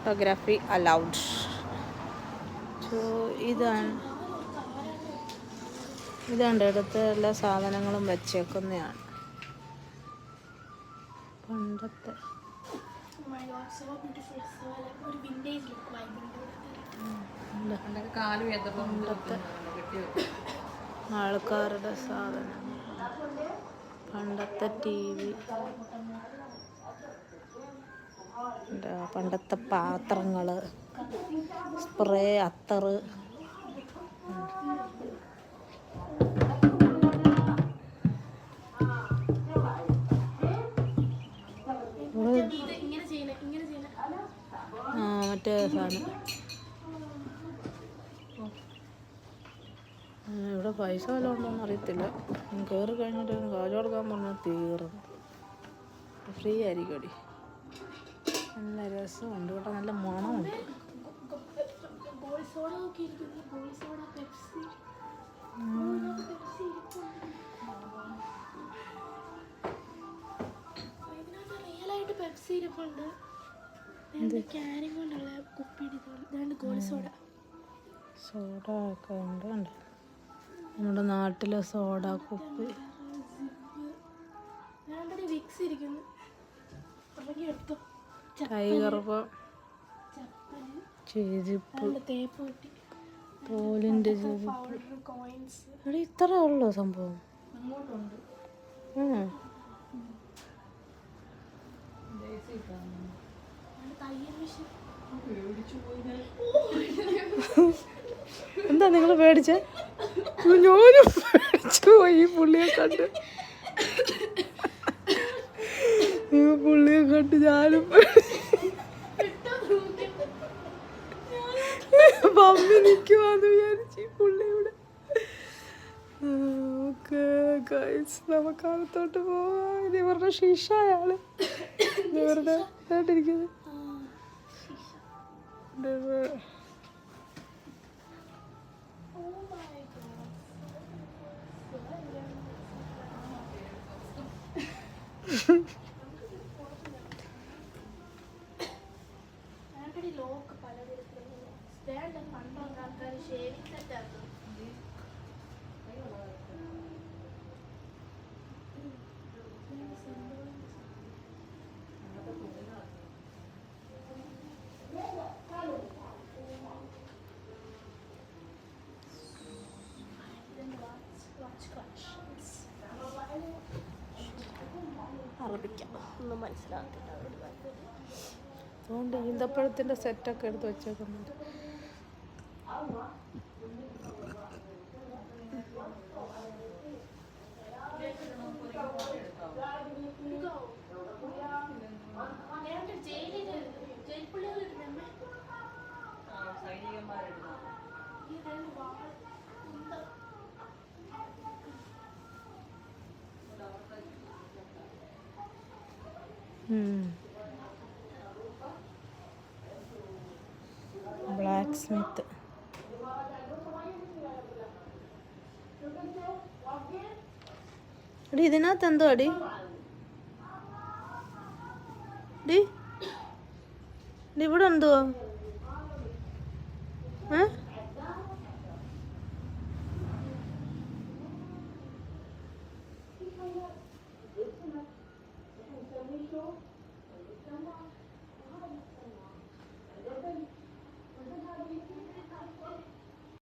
Photography allowed. So ഇതാണ്ട് അടുത്ത് എല്ലാ സാധനങ്ങളും വെച്ചേക്കുന്നതാണ്. പണ്ടത്തെ ആൾക്കാരുടെ സാധനം, പണ്ടത്തെ TV, പണ്ടത്തെ പാത്രങ്ങൾ, സ്പ്രേ, അത്തറ്. മറ്റേ സാധനം ഇവിടെ പൈസ വല്ലതും ഉണ്ടോയെന്ന് അറിയത്തില്ല. കയറി കഴിഞ്ഞിട്ട് കാശ് കൊടുക്കാൻ പറഞ്ഞാൽ തീർന്നു. ഫ്രീ ആയിരിക്കും. നല്ല രസമുണ്ട് കേട്ടോ, നല്ല മണമുണ്ട്. സോഡ ഒക്കെ ഉണ്ട്. നമ്മുടെ നാട്ടിലെ സോഡ കുപ്പി. ടൈഗർ ചെരുപ്പ്, പോലിൻ്റെ ചെരുപ്പ്. ഇവിടെ ഇത്ര ഉള്ളോ സംഭവം? എന്താ നിങ്ങൾ പേടിച്ചേ? ഞാനും പേടിച്ചു പോയി ഈ പുള്ളിയെ കണ്ട്. ഞാനും മമ്മി നിൽക്കുവാന്ന് വിചാരിച്ചു ഈ പുള്ളിയുടെ. ഓക്കെ ഗൈസ്, നമുക്ക് അകത്തോട്ട് പോവാം. ഇത് ഇവരുടെ ഷീഷ അയാള് ഇവരുടെ കേട്ടിരിക്കുന്നത്. ഒന്നും മനസ്സിലാകത്തില്ല. അതുകൊണ്ട് ഈന്തപ്പഴത്തിൻ്റെ സെറ്റൊക്കെ എടുത്ത് വെച്ചേക്കുന്നുണ്ട്. Black Smith. അടി ഇതിനകത്ത് എന്തോ അടി ഇവിടെ എന്തുവാ?